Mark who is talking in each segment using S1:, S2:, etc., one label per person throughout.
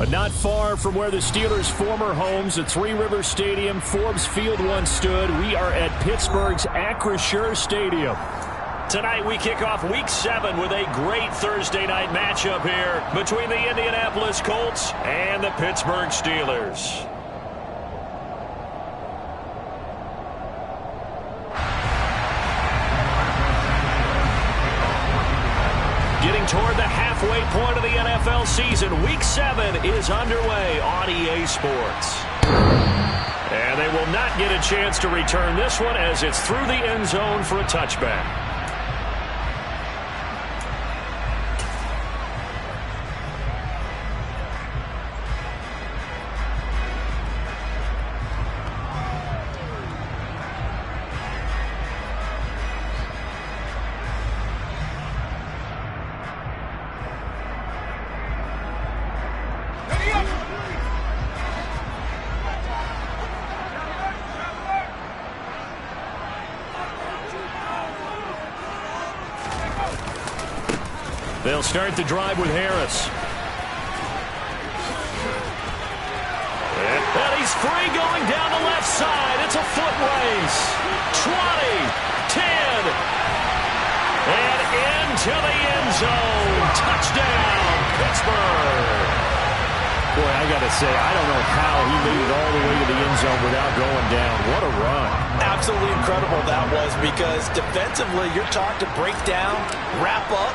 S1: But not far from where the Steelers' former homes at Three Rivers Stadium, Forbes Field once stood, we are at Pittsburgh's Acrisure Stadium. Tonight we kick off Week 7 with a great Thursday night matchup here between the Indianapolis Colts and the Pittsburgh Steelers. Getting toward the halfway point of the NFL season, Week 7 is underway on EA Sports. And they will not get a chance to return this one as it's through the end zone for a touchback. They'll start the drive with Harris. And he's free going down the left side. It's a foot race. 20, 10, and into the end zone. Touchdown, Pittsburgh. Boy, I got to say, I don't know how he made it all the way to the end zone without going down. What a run.
S2: Absolutely incredible that was, because defensively, you're taught to break down, wrap up.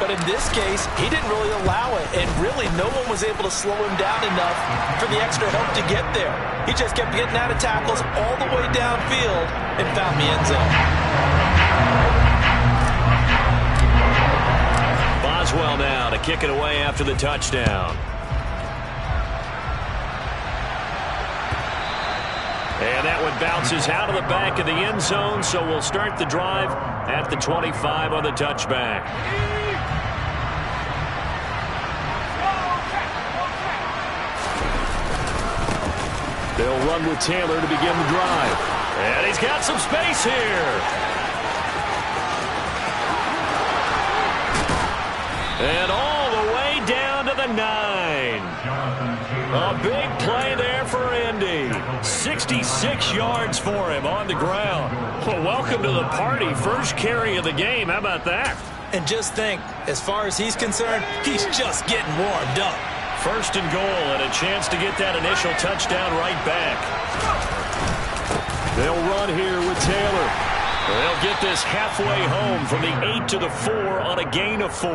S2: But in this case, he didn't really allow it, and really no one was able to slow him down enough for the extra help to get there. He just kept getting out of tackles all the way downfield and found the end zone.
S1: Boswell now to kick it away after the touchdown. And that one bounces out of the back of the end zone, so we'll start the drive at the 25 on the touchback. They'll run with Taylor to begin the drive. And he's got some space here. And all the way down to the 9. A big play there for Indy. 66 yards for him on the ground. Well, welcome to the party. First carry of the game. How about that?
S2: And just think, as far as he's concerned, he's just getting warmed up.
S1: First and goal, and a chance to get that initial touchdown right back. They'll run here with Taylor. They'll get this halfway home from the 8 to the 4 on a gain of 4.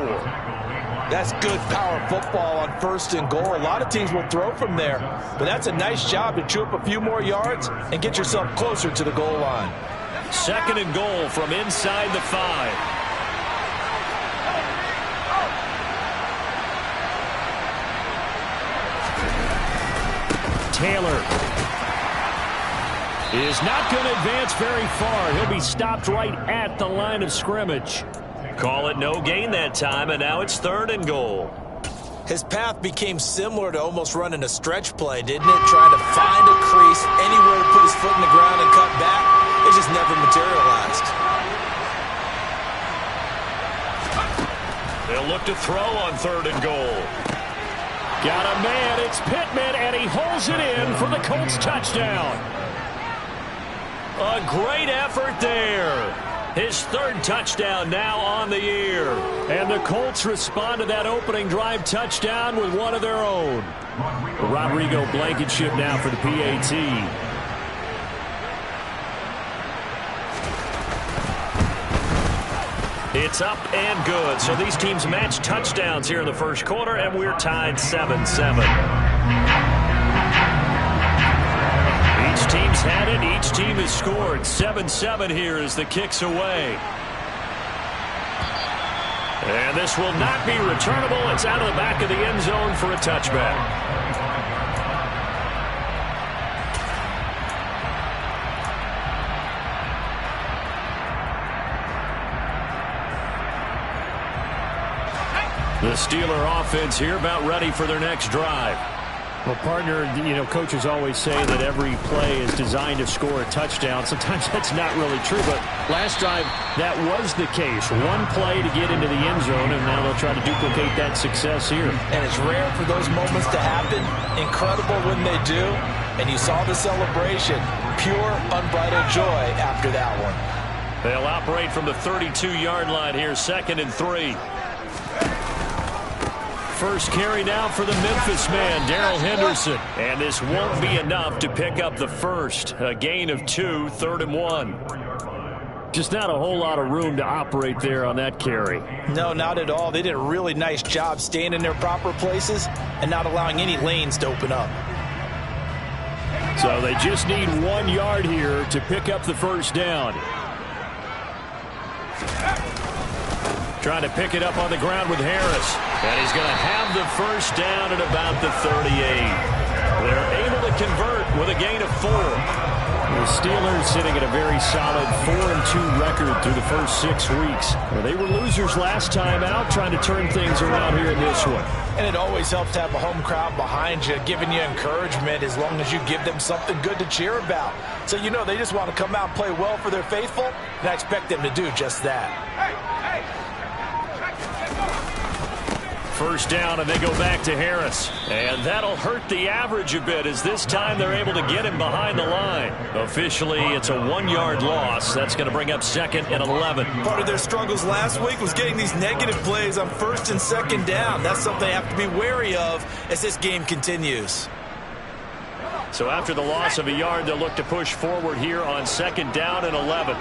S2: That's good power football on first and goal. A lot of teams will throw from there, but that's a nice job to chew up a few more yards and get yourself closer to the goal line.
S1: Second and goal from inside the 5. Taylor is not going to advance very far. He'll be stopped right at the line of scrimmage. Call it no gain that time, and now it's third and goal.
S2: His path became similar to almost running a stretch play, didn't it? Trying to find a crease, anywhere to put his foot in the ground and cut back. It just never materialized.
S1: They'll look to throw on third and goal. Got a man, it's Pittman, and he holds it in for the Colts touchdown. A great effort there. His third touchdown now on the year. And the Colts respond to that opening drive touchdown with one of their own. Rodrigo Blankenship now for the PAT. It's up and good. So these teams match touchdowns here in the first quarter, and we're tied 7-7. Each team's had it. Each team has scored. 7-7 here as the kick's away. And this will not be returnable. It's out of the back of the end zone for a touchback. The Steeler offense here about ready for their next drive. Well, partner, coaches always say that every play is designed to score a touchdown. Sometimes that's not really true, but last drive, that was the case. One play to get into the end zone, and now they'll try to duplicate that success here. And
S2: it's rare for those moments to happen. Incredible when they do. And you saw the celebration. Pure, unbridled joy after that one.
S1: They'll operate from the 32-yard line here, 2nd and 3. First carry now for the Memphis man, Darrell Henderson. And this won't be enough to pick up the first. A gain of 2, 3rd and 1. Just not a whole lot of room to operate there on that carry.
S2: No, not at all. They did a really nice job staying in their proper places and not allowing any lanes to open up.
S1: So they just need 1 yard here to pick up the first down. Trying to pick it up on the ground with Harris. And he's going to have the first down at about the 38. They're able to convert with a gain of 4. The Steelers sitting at a very solid 4-2 record through the first 6 weeks. Well, they were losers last time out, trying to turn things around here in this one.
S2: And it always helps to have a home crowd behind you, giving you encouragement as long as you give them something good to cheer about. So they just want to come out and play well for their faithful, and I expect them to do just that.
S1: First down, and they go back to Harris. And that'll hurt the average a bit, as this time they're able to get him behind the line. Officially, it's a 1-yard loss. That's going to bring up 2nd and 11.
S2: Part of their struggles last week was getting these negative plays on 1st and 2nd down. That's something they have to be wary of as this game continues.
S1: So after the loss of a yard, they'll look to push forward here on 2nd down and 11.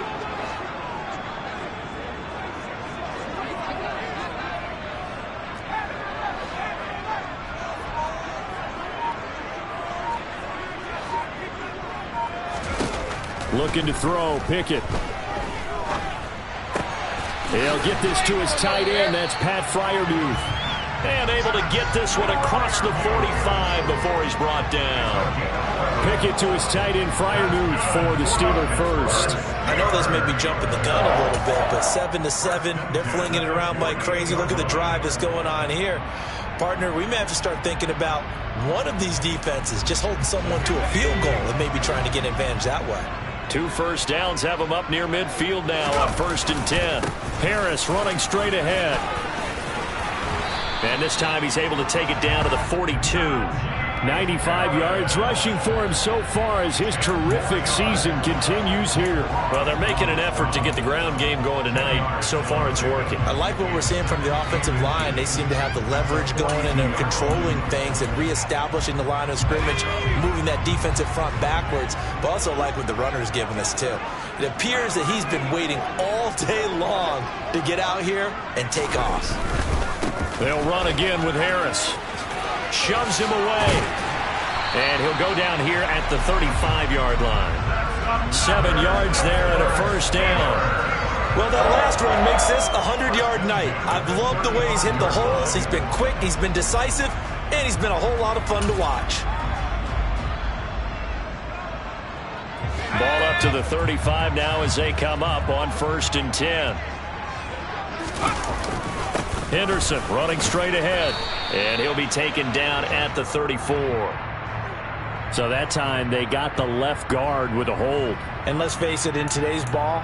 S1: Looking to throw, Pickett. He'll get this to his tight end. That's Pat Freiermuth. And able to get this one across the 45 before he's brought down. Pickett to his tight end, Freiermuth, for the Steeler first.
S2: I know this may be jumping the gun a little bit, but 7-7, they're flinging it around like crazy. Look at the drive that's going on here. Partner, we may have to start thinking about one of these defenses just holding someone to a field goal and maybe trying to get an advantage that way.
S1: 2 first downs have him up near midfield now on 1st and 10. Harris running straight ahead. And this time he's able to take it down to the 42. 95 yards rushing for him so far as his terrific season continues here. Well, they're making an effort to get the ground game going tonight. So far, it's working.
S2: I like what we're seeing from the offensive line. They seem to have the leverage going, and they're controlling things and reestablishing the line of scrimmage, moving that defensive front backwards. But also like what the runner's giving us, too. It appears that he's been waiting all day long to get out here and take off.
S1: They'll run again with Harris. Shoves him away. And he'll go down here at the 35-yard line. 7 yards there and a first down.
S2: Well, that last run makes this a 100-yard night. I've loved the way he's hit the holes. He's been quick, he's been decisive, and he's been a whole lot of fun to watch.
S1: Ball up to the 35 now as they come up on 1st and 10. Henderson running straight ahead. And he'll be taken down at the 34. So that time they got the left guard with a hold.
S2: And let's face it, in today's ball,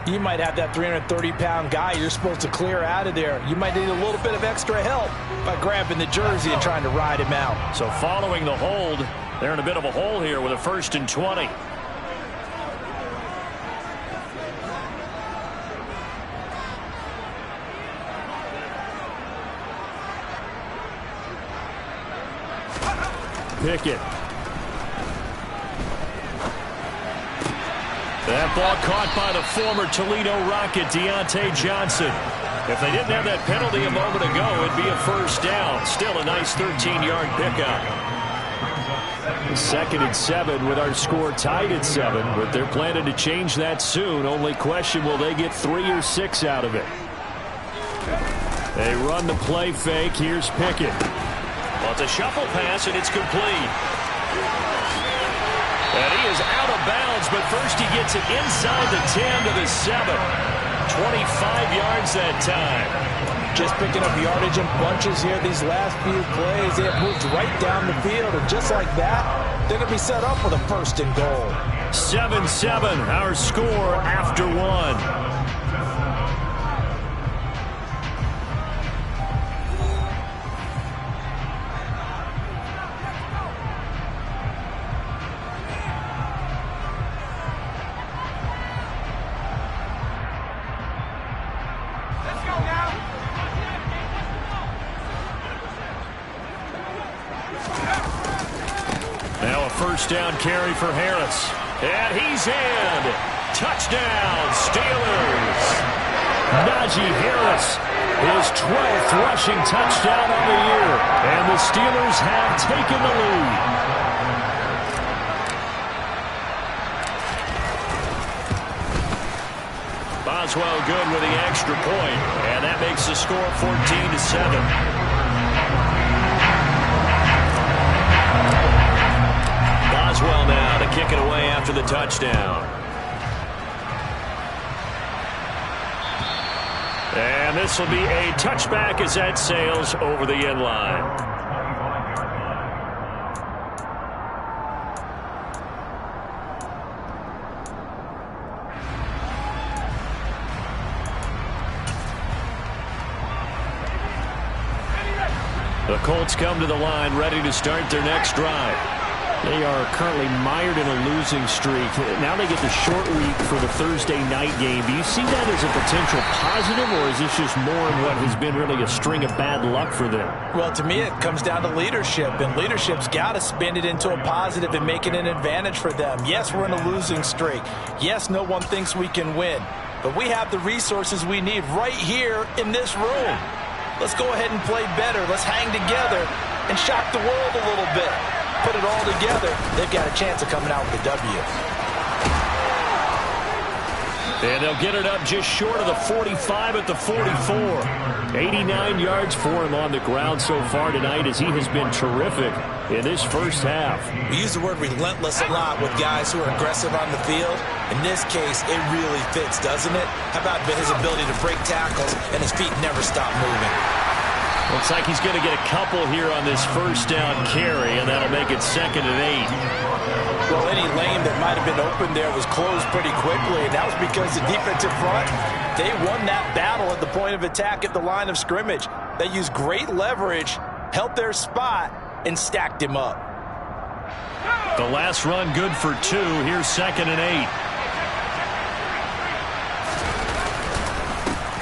S2: you might have that 330-pound guy you're supposed to clear out of there. You might need a little bit of extra help by grabbing the jersey and trying to ride him out.
S1: So following the hold, they're in a bit of a hole here with a 1st and 20. Pickett. That ball caught by the former Toledo Rocket, Deontay Johnson. If they didn't have that penalty a moment ago, it'd be a first down. Still a nice 13-yard pickup. 2nd and 7 with our score tied at 7, but they're planning to change that soon. Only question, will they get 3 or 6 out of it? They run the play fake. Here's Pickett. Well, it's a shuffle pass, and it's complete. And he is out of bounds, but first he gets it inside the 10 to the 7. 25 yards that time.
S2: Just picking up yardage in bunches here these last few plays. They have moved right down the field, and just like that, they're going to be set up with a 1st and goal.
S1: 7-7, our score after 1. Now a 1st down carry for Harris. And he's in. Touchdown, Steelers. Najee Harris, his 12th rushing touchdown of the year. And the Steelers have taken the lead. Boswell good with the extra point. And that makes the score 14-7. Boswell now to kick it away after the touchdown. And this will be a touchback as that sails over the end line. The Colts come to the line ready to start their next drive. They are currently mired in a losing streak. Now they get the short week for the Thursday night game. Do you see that as a potential positive, or is this just more of what has been really a string of bad luck for them?
S2: Well, to me, it comes down to leadership, and leadership's got to spin it into a positive and make it an advantage for them. Yes, we're in a losing streak. Yes, no one thinks we can win, but we have the resources we need right here in this room. Let's go ahead and play better. Let's hang together and shock the world a little bit. Put it all together, they've got a chance of coming out with a W.
S1: And they'll get it up just short of the 45 at the 44. 89 yards for him on the ground so far tonight as he has been terrific in this first half.
S2: We use the word relentless a lot with guys who are aggressive on the field. In this case, it really fits, doesn't it? How about his ability to break tackles and his feet never stop moving?
S1: Looks like he's going to get a couple here on this 1st down carry, and that'll make it 2nd and 8. Well, any lane that might have been open there was closed pretty quickly, and that was because the defensive front, they won that battle at the point of attack at the line of scrimmage. They used great leverage, held their spot, and stacked him up. The last run good for 2. Here's 2nd and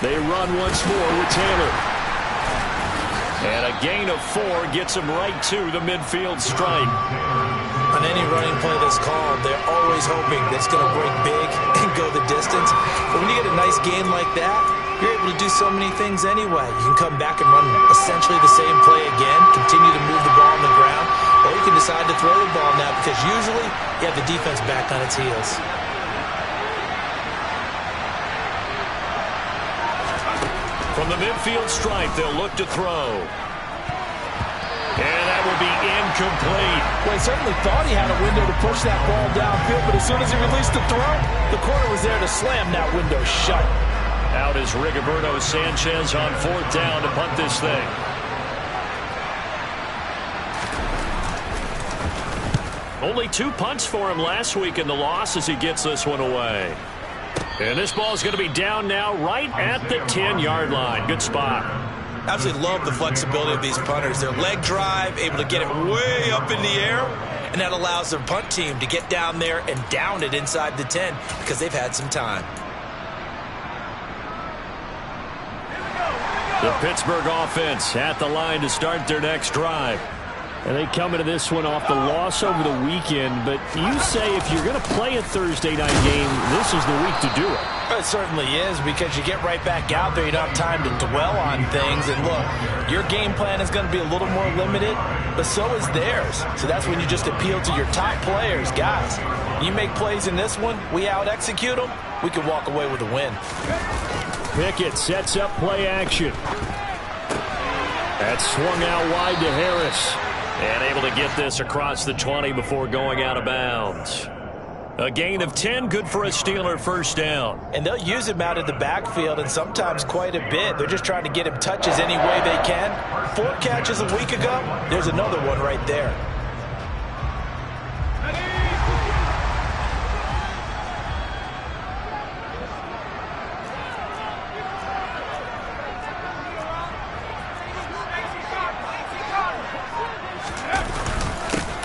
S1: 8. They run once more with Taylor. And a gain of 4 gets him right to the midfield stripe. On any running play that's called, they're always hoping that it's going to break big and go the distance. But when you get a nice gain like that, you're able to do so many things anyway. You can come back and run essentially the same play again, continue to move the ball on the ground, or you can decide to throw the ball now because usually you have the defense back on its heels. From the midfield stripe, they'll look to throw. And that will be incomplete. Well, he certainly thought he had a window to push that ball downfield, but as soon as he released the throw, the corner was there to slam that window shut. Out is Rigoberto Sanchez on 4th down to punt this thing. Only 2 punts for him last week in the loss as he gets this one away. And this ball is going to be down now right at the 10-yard line. Good spot. Absolutely love the flexibility of these punters. Their leg drive, able to get it way up in the air, and that allows their punt team to get down there and down it inside the 10 because they've had some time. The Pittsburgh offense at the line to start their next drive. And they come into this one off the loss over the weekend. But you say if you're going to play a Thursday night game, this is the week to do it. It certainly is because you get right back out there. You don't have time to dwell on things. And look, your game plan is going to be a little more limited, but so is theirs. So that's when you just appeal to your top players. Guys, you make plays in this one, we out-execute them, we can walk away with a win. Pickett sets up play action. That's swung out wide to Harris. And able to get this across the 20 before going out of bounds. A gain of 10, good for a Steeler first down.
S2: And they'll use him out of the backfield, and sometimes quite a bit. They're just trying to get him touches any way they can. 4 catches a week ago. There's another one right there.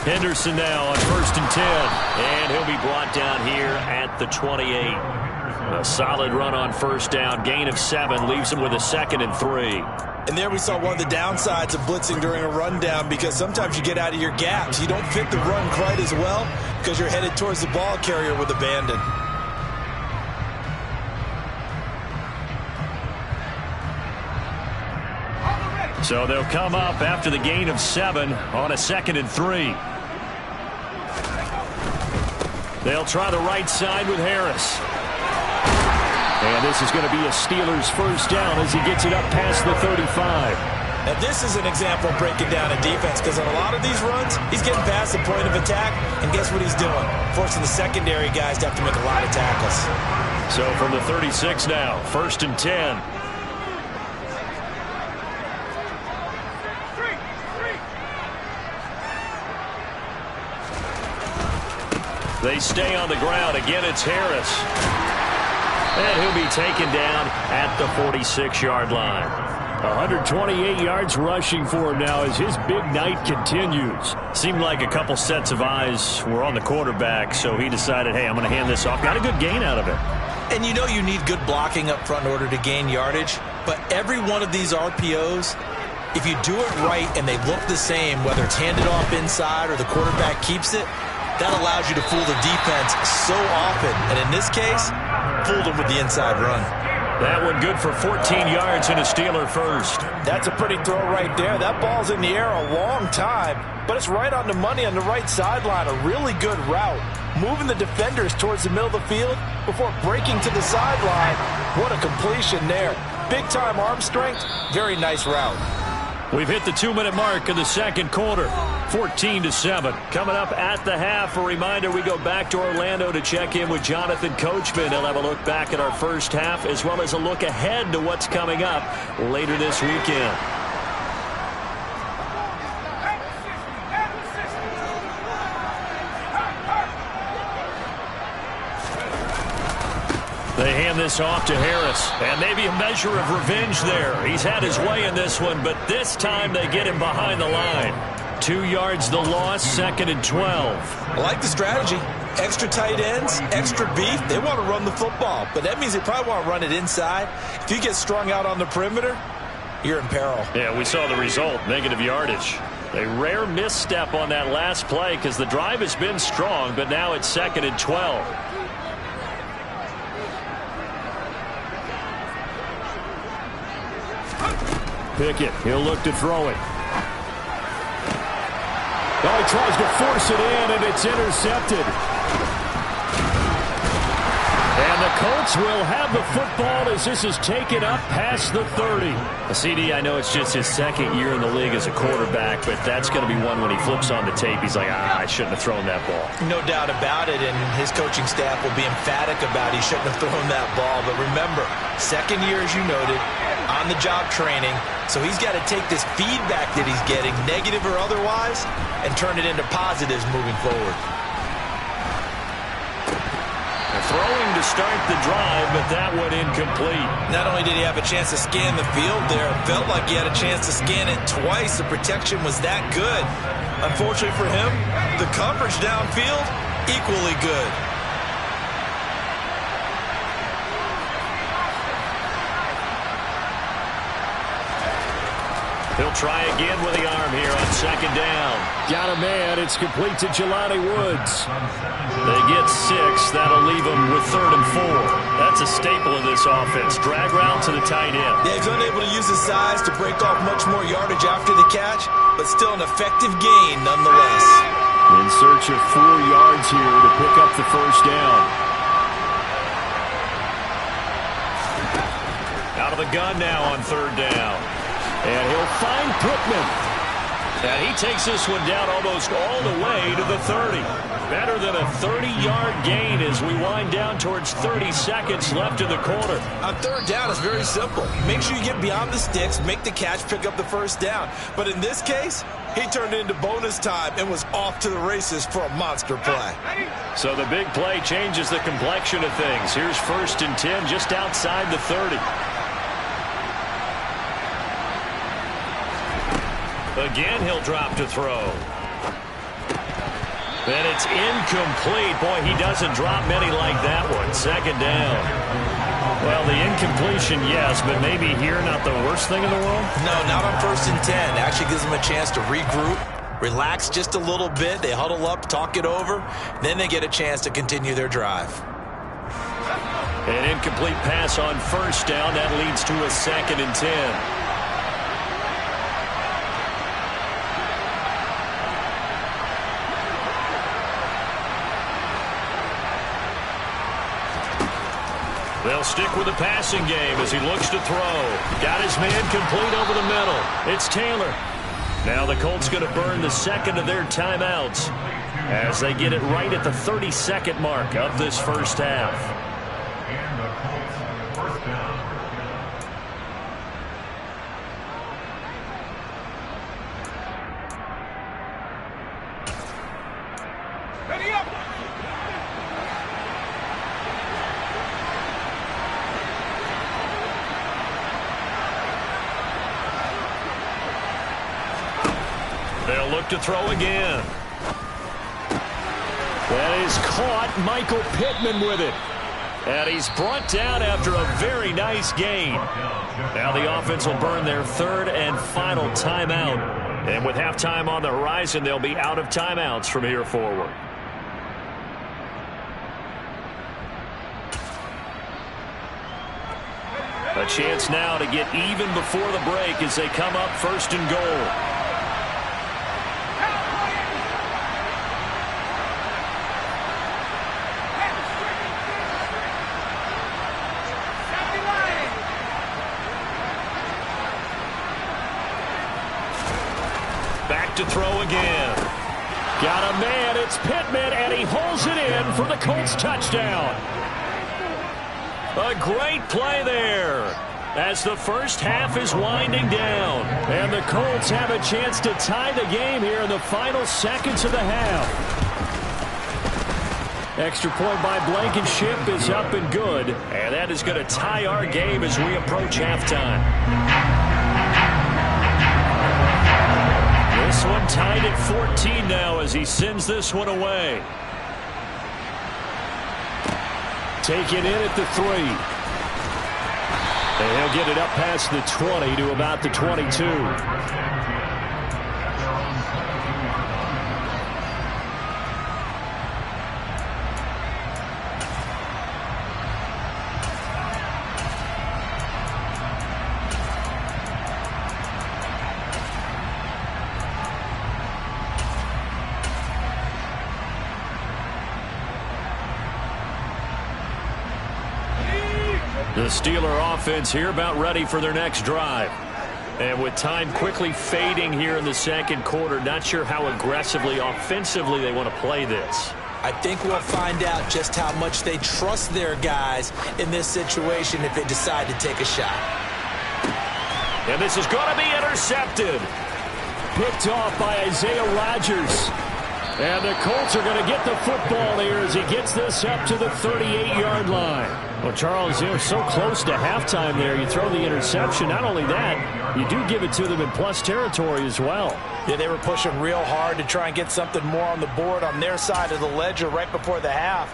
S1: Henderson now on 1st and 10. And he'll be brought down here at the 28. A solid run on first down. Gain of 7 leaves him with a 2nd and 3.
S2: And there we saw one of the downsides of blitzing during a rundown, because sometimes you get out of your gaps. You don't fit the run quite as well because you're headed towards the ball carrier with abandon.
S1: So they'll come up after the gain of 7 on a 2nd and 3. They'll try the right side with Harris. And this is going to be a Steelers first down as he gets it up past the 35.
S2: Now this is an example of breaking down a defense, because on a lot of these runs, he's getting past the point of attack, and guess what he's doing? Forcing the secondary guys to have to make a lot of tackles.
S1: So from the 36 now, 1st and 10. They stay on the ground. Again, it's Harris. And he'll be taken down at the 46-yard line. 128 yards rushing for him now as his big night continues. Seemed like a couple sets of eyes were on the quarterback, so he decided, hey, I'm going to hand this off. Got a good gain out of it.
S2: And you know you need good blocking up front in order to gain yardage, but every one of these RPOs, if you do it right and they look the same, whether it's handed off inside or the quarterback keeps it, that allows you to fool the defense so often. And in this case, fooled them with the inside run.
S1: That one good for 14 yards and a Steeler first.
S2: That's a pretty throw right there. That ball's in the air a long time, but it's right on the money on the right sideline. A really good route. Moving the defenders towards the middle of the field before breaking to the sideline. What a completion there. Big-time arm strength. Very nice route.
S1: We've hit the 2-minute mark of the second quarter. 14-7. Coming up at the half, a reminder we go back to Orlando to check in with Jonathan Coachman. He'll have a look back at our first half as well as a look ahead to what's coming up later this weekend. They hand this off to Harris, and maybe a measure of revenge there. He's had his way in this one, but this time they get him behind the line. 2 yards the loss, 2nd and 12.
S2: I like the strategy. Extra tight ends, extra beef. They want to run the football, but that means they probably want to run it inside. If you get strung out on the perimeter, you're in peril.
S1: Yeah, we saw the result, negative yardage. A rare misstep on that last play because the drive has been strong, but now it's 2nd and 12. Pickett, he'll look to throw it. Oh, he tries to force it in, and it's intercepted. And the Colts will have the football as this is taken up past the 30. CD, I know it's just his 2nd year in the league as a quarterback, but that's going to be one when he flips on the tape. He's like, I shouldn't have thrown that ball.
S2: No doubt about it, and his coaching staff will be emphatic about he shouldn't have thrown that ball. But remember, 2nd year, as you noted, on-the-job training, so he's got to take this feedback that he's getting, negative or otherwise, and turn it into positives moving forward.
S1: Throwing to start the drive, but that one incomplete.
S2: Not only did he have a chance to scan the field there, it felt like he had a chance to scan it twice. The protection was that good. Unfortunately for him, the coverage downfield, equally good.
S1: He'll try again with the arm here on 2nd down. Got a man. It's complete to Jelani Woods. They get 6. That'll leave them with 3rd and 4. That's a staple of this offense. Drag route to the tight end.
S2: Yeah, he's unable to use his size to break off much more yardage after the catch, but still an effective gain nonetheless.
S1: In search of 4 yards here to pick up the first down. Out of the gun now on 3rd down. And he'll find Pittman. And he takes this one down almost all the way to the 30. Better than a 30-yard gain as we wind down towards 30 seconds left in the quarter.
S2: On third down, it's very simple. Make sure you get beyond the sticks, make the catch, pick up the first down. But in this case, he turned it into bonus time and was off to the races for a monster play.
S1: So the big play changes the complexion of things. Here's 1st and 10 just outside the 30. Again, he'll drop to throw. And it's incomplete. Boy, he doesn't drop many like that one. 2nd down. Well, the incompletion, yes, but maybe here not the worst thing in the world?
S2: No, not on 1st and 10. Actually gives them a chance to regroup, relax just a little bit. They huddle up, talk it over. Then they get a chance to continue their drive.
S1: An incomplete pass on 1st down. That leads to a 2nd and 10. They'll stick with the passing game as he looks to throw. Got his man complete over the middle. It's Taylor. Now the Colts going to burn the 2nd of their timeouts as they get it right at the 32nd mark of this first half.
S3: Ready up!
S1: They'll look to throw again. That is caught. Michael Pittman with it. And he's brought down after a very nice gain. Now the offense will burn their 3rd and final timeout. And with halftime on the horizon, they'll be out of timeouts from here forward. A chance now to get even before the break as they come up 1st and goal. Back to throw again. Got a man. It's Pittman, and he holds it in for the Colts touchdown. A great play there as the first half is winding down. And the Colts have a chance to tie the game here in the final seconds of the half. Extra point by Blankenship is up and good. And that is going to tie our game as we approach halftime. This one tied at 14 now as he sends this one away. Taken in at the 3. And he'll get it up past the 20 to about the 22. The Steeler offense here about ready for their next drive. And with time quickly fading here in the 2nd quarter, not sure how aggressively, offensively they want to play this.
S2: I think we'll find out just how much they trust their guys in this situation if they decide to take a shot.
S1: And this is going to be intercepted. Picked off by Isaiah Rodgers. And the Colts are going to get the football here as he gets this up to the 38-yard line. Well, Charles, you're so close to halftime there. You throw the interception. Not only that, you do give it to them in plus territory as well.
S2: Yeah, they were pushing real hard to try and get something more on the board on their side of the ledger right before the half.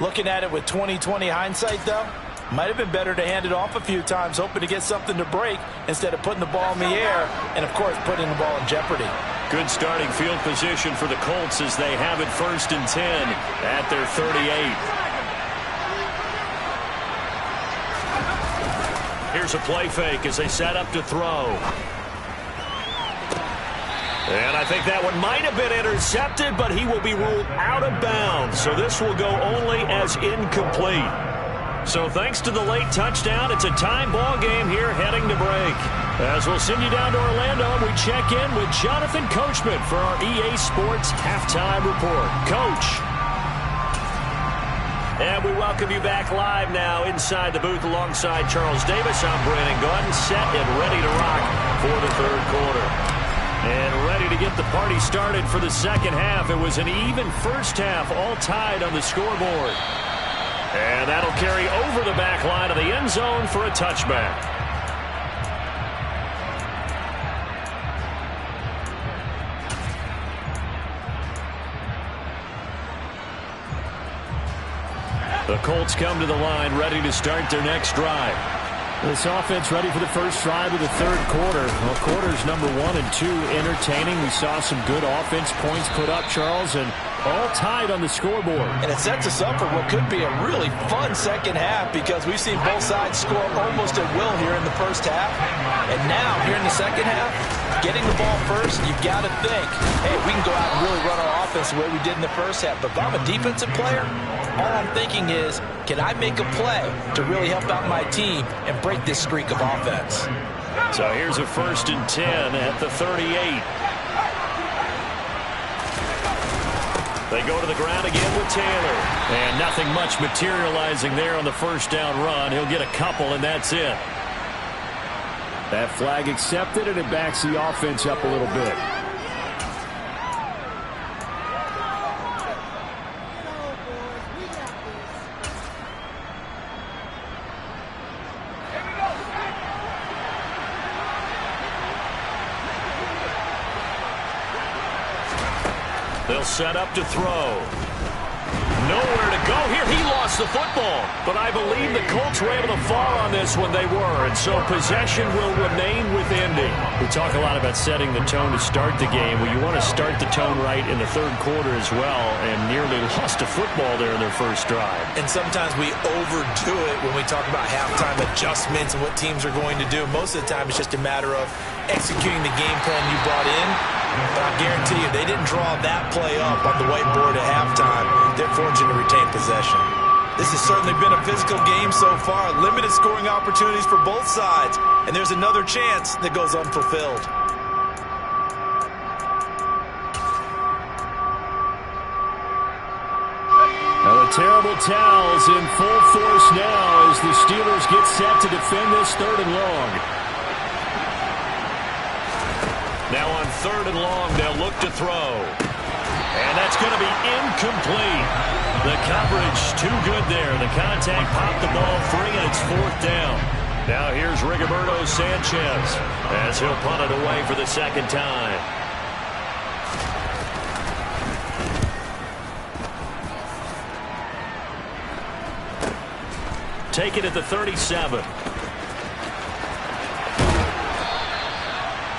S2: Looking at it with 20/20 hindsight, though, might have been better to hand it off a few times, hoping to get something to break instead of putting the ball in the air and, of course, putting the ball in jeopardy.
S1: Good starting field position for the Colts as they have it 1st and 10 at their 38. Here's a play fake as they set up to throw. And I think that one might have been intercepted, but he will be ruled out of bounds. So this will go only as incomplete. So thanks to the late touchdown, it's a tie ball game here heading to break. As we'll send you down to Orlando, we check in with Jonathan Coachman for our EA Sports Halftime Report. Coach. And we welcome you back live now inside the booth alongside Charles Davis. I'm Brandon Gaudin, set and ready to rock for the third quarter. And ready to get the party started for the second half. It was an even first half, all tied on the scoreboard. And that'll carry over the back line of the end zone for a touchback. The Colts come to the line, ready to start their next drive. This offense ready for the first drive of the third quarter. Well, quarters number 1 and 2 entertaining. We saw some good offense points put up, Charles, and all tied on the scoreboard.
S2: And it sets us up for what could be a really fun second half because we've seen both sides score almost at will here in the first half. And now, here in the second half, getting the ball first, you've got to think, hey, we can go out and really run our offense the way we did in the first half. But if I'm a defensive player, all I'm thinking is, can I make a play to really help out my team and break this streak of offense?
S1: So here's a 1st and 10 at the 38. They go to the ground again with Taylor. And nothing much materializing there on the first down run. He'll get a couple, and that's it. That flag accepted, and it backs the offense up a little bit. They'll set up to throw. Nowhere to go here. He lost the football. But I believe the Colts were able to fall on this when they were. And so possession will remain with Indy. We talk a lot about setting the tone to start the game. Well, you want to start the tone right in the third quarter as well. And nearly lost a football there in their first drive.
S2: And sometimes we overdo it when we talk about halftime adjustments and what teams are going to do. Most of the time it's just a matter of executing the game plan you brought in. But I guarantee you, they didn't draw that play up on the whiteboard at halftime. They're fortunate to retain possession. This has certainly been a physical game so far. Limited scoring opportunities for both sides. And there's another chance that goes unfulfilled.
S1: Now the terrible towels in full force now as the Steelers get set to defend this 3rd and long. Now on 3rd and long, they'll look to throw. And that's going to be incomplete. The coverage too good there. The contact popped the ball free, and it's 4th down. Now here's Rigoberto Sanchez as he'll punt it away for the second time. Take it at the 37.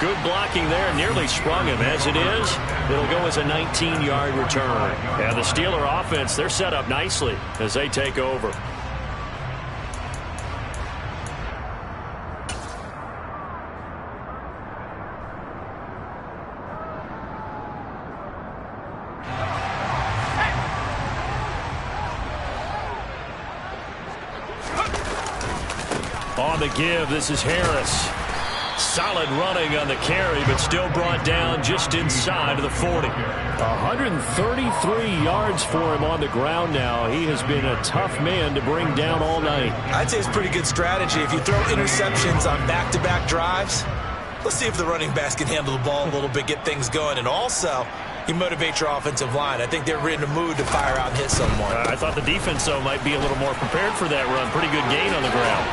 S1: Good blocking there, nearly sprung him. As it is, it'll go as a 19-yard return. And the Steeler offense, they're set up nicely as they take over. On the give, this is Harris. Solid running on the carry, but still brought down just inside of the 40. 133 yards for him on the ground now. He has been a tough man to bring down all night.
S2: I'd say it's pretty good strategy. If you throw interceptions on back-to-back drives, let's see if the running backs can handle the ball a little bit, get things going. And also, you motivate your offensive line. I think they're in a mood to fire out and hit someone.
S1: I thought the defense, though, might be a little more prepared for that run. Pretty good gain on the ground.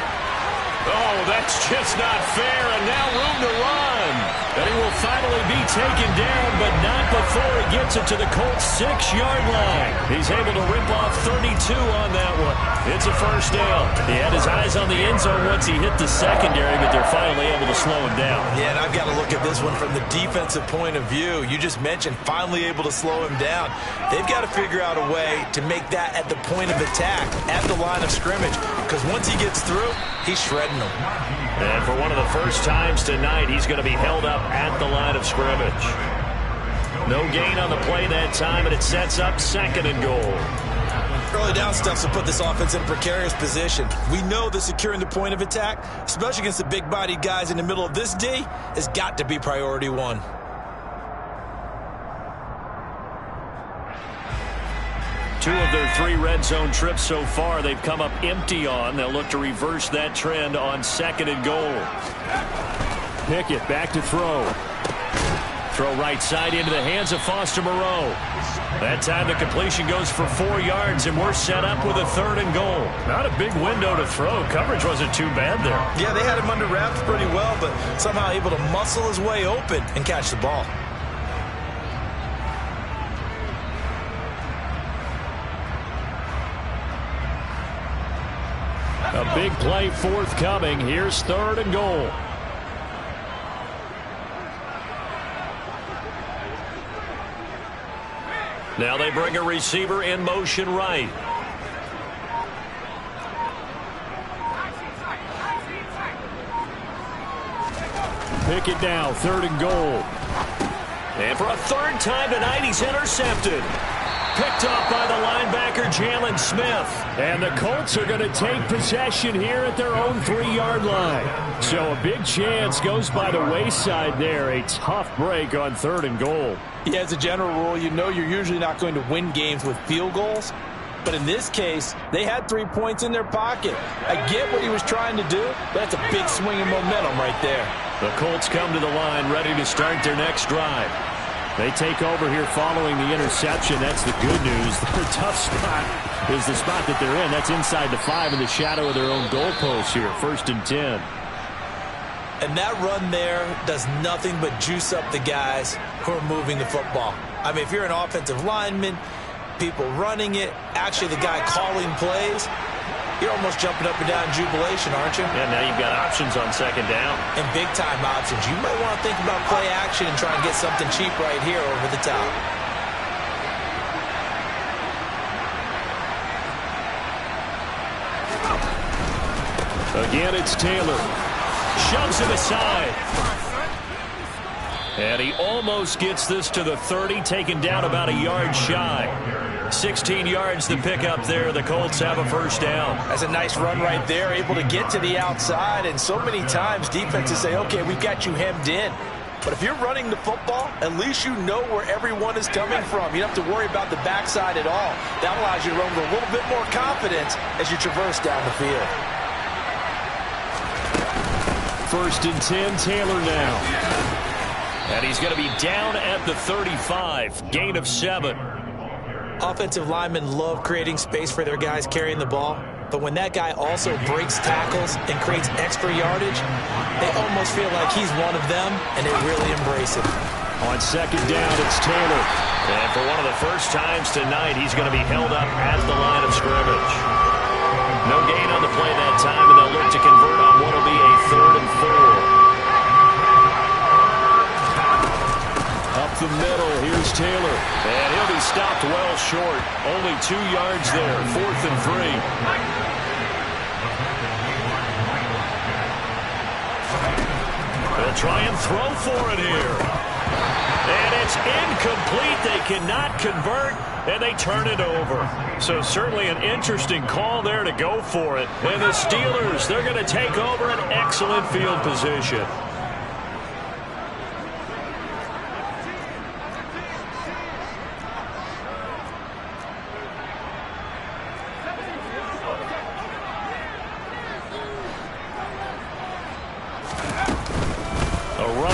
S1: Oh, that's just not fair, and now room to run. And he will finally be taken down, but not before he gets it to the Colts' 6-yard line. He's able to rip off 32 on that one. It's a first down. He had his eyes on the end zone once he hit the secondary, but they're finally able to slow him down.
S2: Yeah, and I've got to look at this one from the defensive point of view. You just mentioned finally able to slow him down. They've got to figure out a way to make that at the point of attack, at the line of scrimmage, because once he gets through, he's shredding them.
S1: And for one of the first times tonight, he's going to be held up at the line of scrimmage. No gain on the play that time, and it sets up 2nd and goal.
S2: Early down stuff will put this offense in a precarious position. We know that securing the point of attack, especially against the big-bodied guys in the middle of this D, has got to be priority one.
S1: Two of their 3 red zone trips so far, they've come up empty on. They'll look to reverse that trend on 2nd and goal. Pickett back to throw. Throw right side into the hands of Foster Moreau. That time the completion goes for 4 yards, and we're set up with a 3rd and goal. Not a big window to throw. Coverage wasn't too bad there.
S2: Yeah, they had him under wraps pretty well, but somehow able to muscle his way open and catch the ball.
S1: A big play forthcoming. Here's 3rd and goal. Now they bring a receiver in motion right. Pick it now, 3rd and goal. And for a 3rd time tonight, he's intercepted. Picked off by the linebacker, Jalen Smith. And the Colts are going to take possession here at their own 3-yard line. So a big chance goes by the wayside there. A tough break on 3rd and goal.
S2: Yeah, as a general rule, you know you're usually not going to win games with field goals. But in this case, they had 3 points in their pocket. I get what he was trying to do, but that's a big swing of momentum right there.
S1: The Colts come to the line ready to start their next drive. They take over here following the interception. That's the good news. Their tough spot is the spot that they're in. That's inside the 5 in the shadow of their own goalpost here. 1st and 10.
S2: And that run there does nothing but juice up the guys who are moving the football. I mean, if you're an offensive lineman, people running it, actually the guy calling plays, you're almost jumping up and down in jubilation, aren't you?
S1: Yeah, now you've got options on 2nd down.
S2: And big-time options. You might want to think about play action and try and get something cheap right here over the top.
S1: Again, it's Taylor. Shoves it aside. And he almost gets this to the 30, taken down about a yard shy. 16 yards to pick up there. The Colts have a 1st down.
S2: That's a nice run right there, able to get to the outside. And so many times defenses say, okay, we've got you hemmed in. But if you're running the football, at least you know where everyone is coming from. You don't have to worry about the backside at all. That allows you to run with a little bit more confidence as you traverse down the field.
S1: 1st and 10, Taylor now. And he's going to be down at the 35. Gain of 7.
S2: Offensive linemen love creating space for their guys carrying the ball. But when that guy also breaks tackles and creates extra yardage, they almost feel like he's one of them, and they really embrace it.
S1: On 2nd down, it's Taylor. And for one of the first times tonight, he's going to be held up at the line of scrimmage. No gain on the play that time, and they'll look to convert on what will be a 3rd and 4. Up the middle, here's Taylor. And he'll be stopped well short. Only 2 yards there, 4th and 3. They'll try and throw for it here. And it's incomplete. They cannot convert, and they turn it over. So certainly an interesting call there to go for it. And the Steelers, they're going to take over an excellent field position.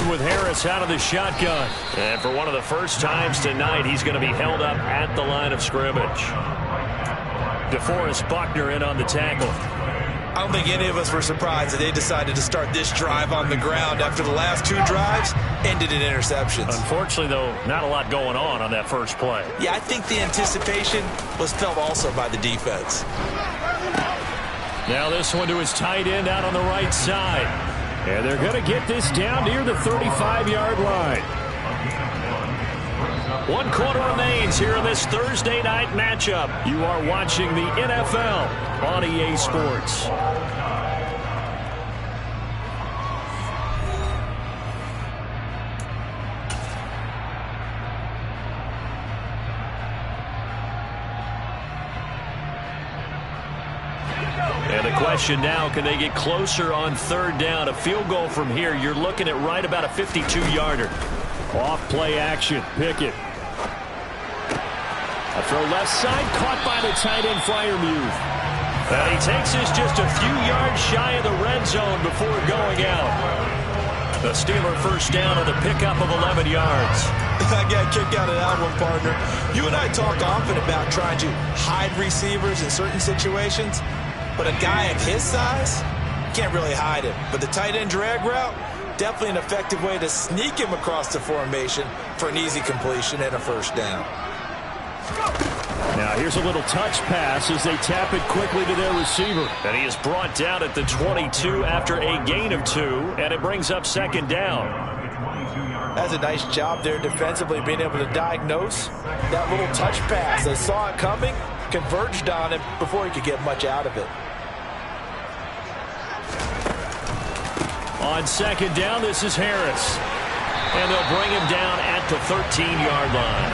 S1: With Harris out of the shotgun. And for one of the first times tonight, he's going to be held up at the line of scrimmage. DeForest Buckner in on the tackle.
S2: I don't think any of us were surprised that they decided to start this drive on the ground after the last 2 drives ended in interceptions.
S1: Unfortunately, though, not a lot going on that first play.
S2: Yeah, I think the anticipation was felt also by the defense.
S1: Now this one to his tight end out on the right side. And they're going to get this down near the 35-yard line. 1 quarter remains here in this Thursday night matchup. You are watching the NFL on EA Sports. question now, can they get closer on third down? A field goal from here, you're looking at right about a 52-yarder.
S3: Off play action. Pickett. A throw left side, caught by the tight end Freiermuth.
S1: And he takes this just a few yards shy of the red zone before going out. The Steeler first down on the pickup of 11 yards.
S2: I got a kick out of that one, partner. You and I talk often about trying to hide receivers in certain situations, but a guy of his size, can't really hide him. But the tight end drag route, definitely an effective way to sneak him across the formation for an easy completion and a first down.
S3: Now here's a little touch pass as they tap it quickly to their receiver.
S1: And he is brought down at the 22 after a gain of 2, and it brings up second down.
S2: That's a nice job there defensively, being able to diagnose that little touch pass. They saw it coming, converged on it before he could get much out of it.
S1: On second down, this is Harris. And they'll bring him down at the 13-yard line.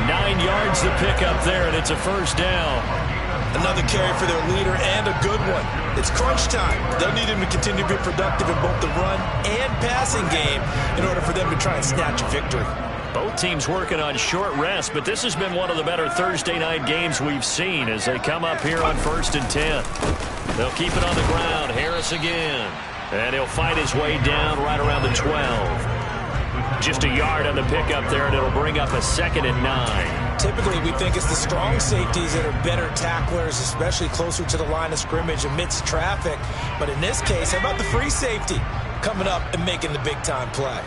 S1: 9 yards to pick up there, and it's a first down.
S2: Another carry for their leader, and a good one. It's crunch time. They'll need him to continue to be productive in both the run and passing game in order for them to try and snatch a victory.
S1: Both teams working on short rest, but this has been one of the better Thursday night games we've seen as they come up here on 1st and 10. They'll keep it on the ground. Harris again. And he'll fight his way down right around the 12. Just a yard on the pickup there, and it'll bring up a 2nd and 9.
S2: Typically, we think it's the strong safeties that are better tacklers, especially closer to the line of scrimmage amidst traffic. But in this case, how about the free safety coming up and making the big-time play?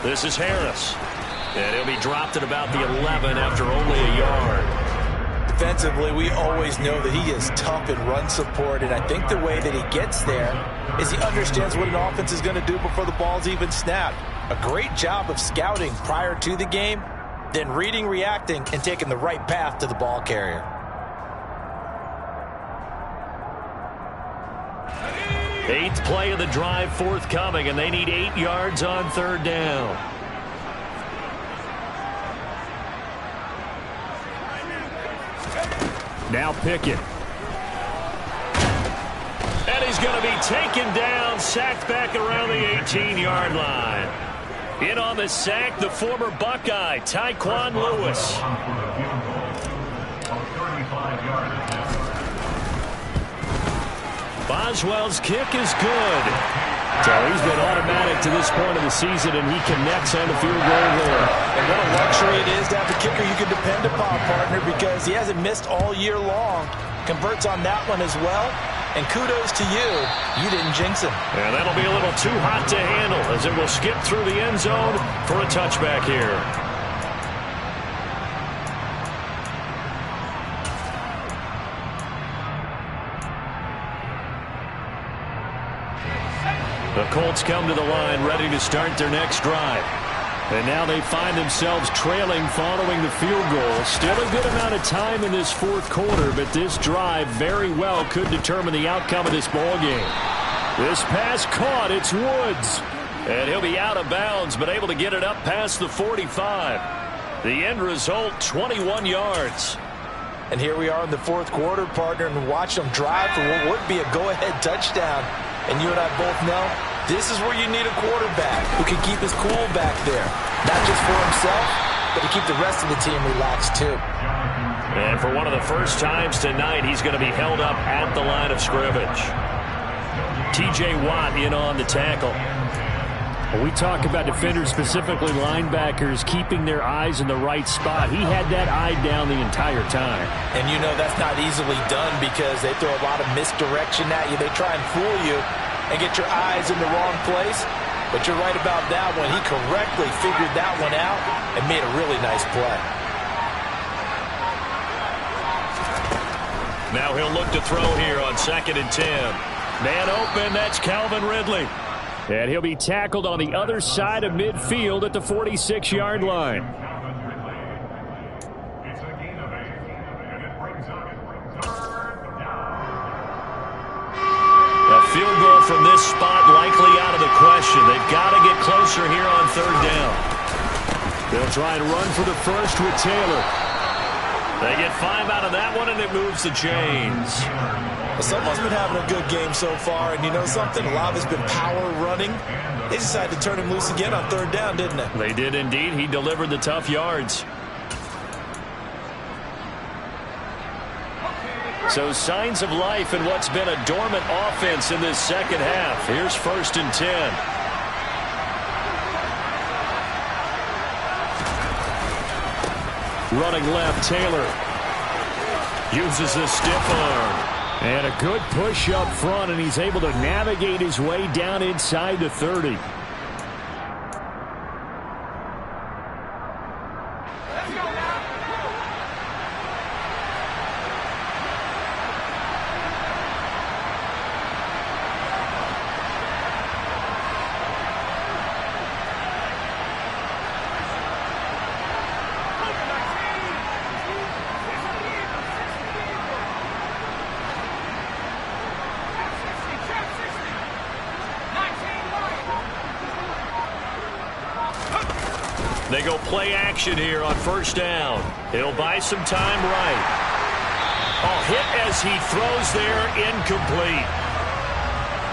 S1: This is Harris. And he'll be dropped at about the 11 after only a yard.
S2: Defensively, we always know that he is tough in run support, and I think the way that he gets there is he understands what an offense is going to do before the ball's even snapped. A great job of scouting prior to the game, then reading, reacting, and taking the right path to the ball carrier.
S1: Eighth play of the drive forthcoming, and they need 8 yards on third down.
S3: Now Pickett.
S1: And he's going to be taken down, sacked back around the 18-yard line. In on the sack, the former Buckeye, Tyquan Lewis. Boswell's kick is good.
S3: So he's been automatic to this point of the season, and he connects on the field goal there.
S2: And what a luxury it is to have a kicker you can depend upon, partner, because he hasn't missed all year long. Converts on that one as well. And kudos to you. You didn't jinx him.
S1: And that'll be a little too hot to handle as it will skip through the end zone for a touchback here. The Colts come to the line ready to start their next drive. And now they find themselves trailing following the field goal. Still a good amount of time in this fourth quarter, but this drive very well could determine the outcome of this ball game. This pass caught. It's Woods. And he'll be out of bounds, but able to get it up past the 45. The end result, 21 yards.
S2: And here we are in the fourth quarter, partner, and watch them drive for what would be a go-ahead touchdown. And you and I both know this is where you need a quarterback who can keep his cool back there. Not just for himself, but to keep the rest of the team relaxed too.
S1: And for one of the first times tonight, he's going to be held up at the line of scrimmage. T.J. Watt in on the tackle.
S3: When we talk about defenders, specifically linebackers, keeping their eyes in the right spot. He had that eye down the entire time.
S2: And you know that's not easily done because they throw a lot of misdirection at you. They try and fool you and get your eyes in the wrong place. But you're right about that one. He correctly figured that one out and made a really nice play.
S1: Now he'll look to throw here on 2nd and 10. Man open, that's Calvin Ridley.
S3: And he'll be tackled on the other side of midfield at the 46-yard line.
S1: A field goal from this spot likely out of the question. They've got to get closer here on third down.
S3: They'll try and run for the first with Taylor.
S1: They get 5 out of that one, and it moves the chains.
S2: Well, someone's been having a good game so far, and you know something? A lot of it's been power running. They decided to turn him loose again on 3rd down, didn't they?
S1: They did indeed. He delivered the tough yards. So signs of life in what's been a dormant offense in this second half. Here's 1st and 10. Running left, Taylor uses a stiff arm.
S3: And a good push up front, and he's able to navigate his way down inside the 30.
S1: They go play action here on 1st down. He'll buy some time right. Oh, hit as he throws there, incomplete.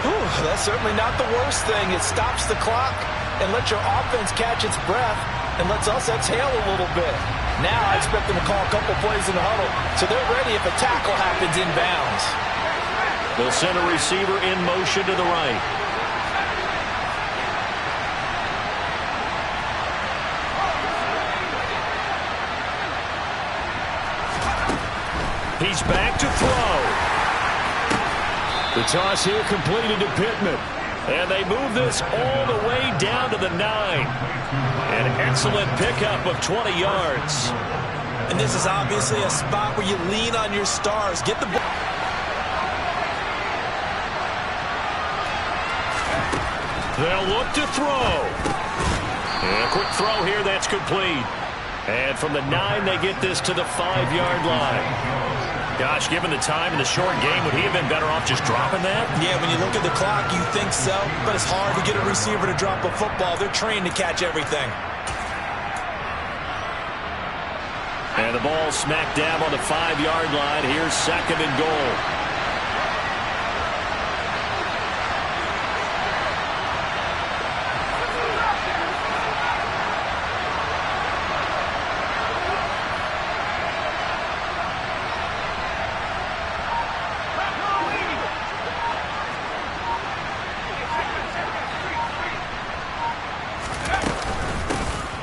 S2: Whew, that's certainly not the worst thing. It stops the clock and lets your offense catch its breath and lets us exhale a little bit. Now I expect them to call a couple plays in the huddle, so they're ready if a tackle happens inbounds.
S1: They'll send a receiver in motion to the right. He's back to throw.
S3: The toss here completed to Pittman.
S1: And they move this all the way down to the 9. An excellent pickup of 20 yards.
S2: And this is obviously a spot where you lean on your stars. Get the ball.
S1: They'll look to throw. And a quick throw here, that's complete. And from the 9, they get this to the 5-yard line. Gosh, given the time in the short game, would he have been better off just dropping that?
S2: Yeah, when you look at the clock, you think so. But it's hard to get a receiver to drop a football. They're trained to catch everything.
S1: And the ball smack dab on the 5-yard line. Here's 2nd and goal.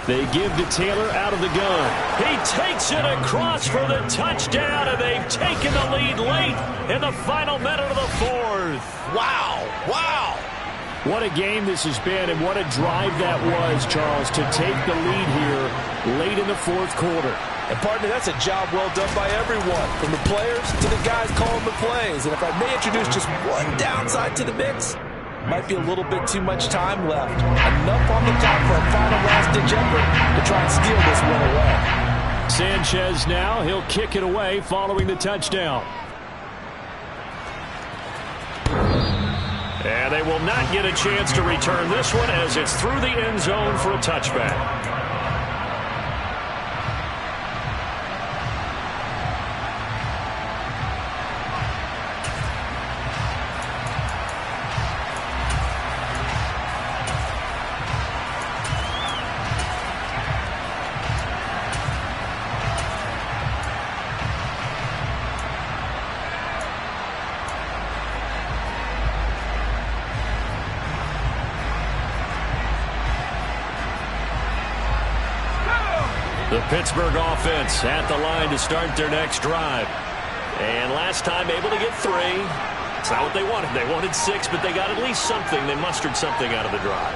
S3: They give to Taylor out of the gun.
S1: He takes it across for the touchdown, and they've taken the lead late in the final minute of the 4th.
S2: Wow. Wow.
S3: What a game this has been, and what a drive that was, Charles, to take the lead here late in the 4th quarter.
S2: And, partner, that's a job well done by everyone, from the players to the guys calling the plays. And if I may introduce just one downside to the mix, might be a little bit too much time left. Enough on the clock for a final last-ditch effort to try and steal this one away.
S3: Sanchez now, he'll kick it away following the touchdown.
S1: And they will not get a chance to return this one as it's through the end zone for a touchback. The Pittsburgh offense at the line to start their next drive. And last time able to get 3. It's not what they wanted. They wanted 6, but they got at least something. They mustered something out of the drive.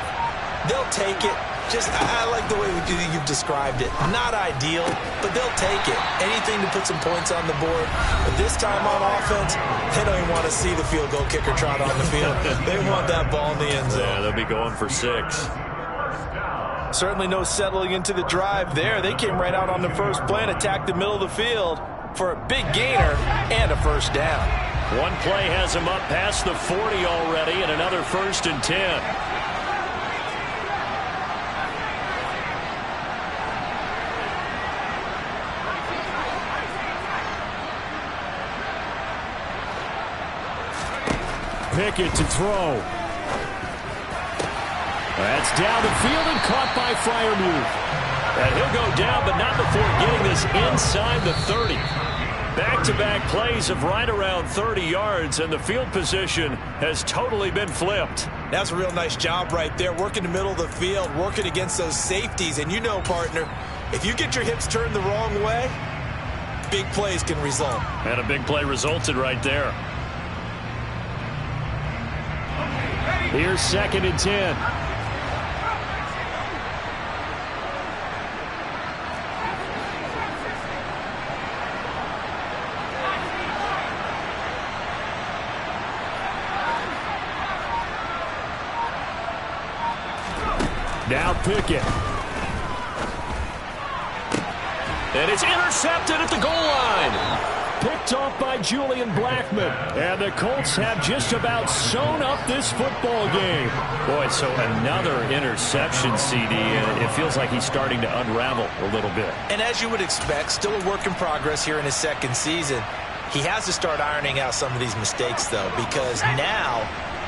S2: They'll take it. I like the way you've described it. Not ideal, but they'll take it. Anything to put some points on the board. But this time on offense, they don't even want to see the field goal kicker trot on the field. They want that ball in the end zone.
S1: Yeah, they'll be going for 6.
S2: Certainly no settling into the drive there. They came right out on the first play and attacked the middle of the field for a big gainer and a 1st down.
S1: One play has him up past the 40 already, and another 1st and 10.
S3: Pickett to throw. That's down the field and caught by Freiermuth.
S1: And he'll go down, but not before getting this inside the 30. Back-to-back plays of right around 30 yards, and the field position has totally been flipped.
S2: That's a real nice job right there, working the middle of the field, working against those safeties. And you know, partner, if you get your hips turned the wrong way, big plays can result.
S1: And a big play resulted right there.
S3: Here's 2nd and 10. Now Pickett.
S1: And it's intercepted at the goal line.
S3: Picked off by Julian Blackmon. And the Colts have just about sewn up this football game.
S1: Boy, so another interception, CD, and it feels like he's starting to unravel a little bit.
S2: And as you would expect, still a work in progress here in his 2nd season. He has to start ironing out some of these mistakes, though, because now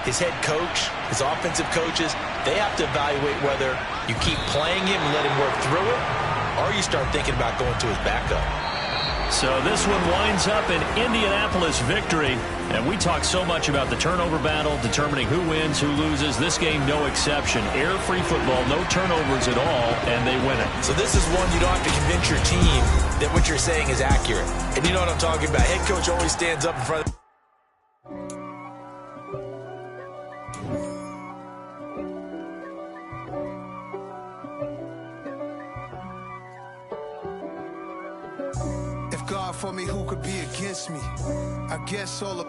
S2: his head coach, his offensive coaches, they have to evaluate whether you keep playing him and let him work through it, or you start thinking about going to his backup.
S1: So this one winds up an Indianapolis victory. And we talk so much about the turnover battle, determining who wins, who loses. This game, no exception. Air-free football, no turnovers at all, and they win it.
S2: So this is one you don't have to convince your team that what you're saying is accurate. And you know what I'm talking about. Head coach always stands up in front of
S4: for me, who could be against me? I guess all the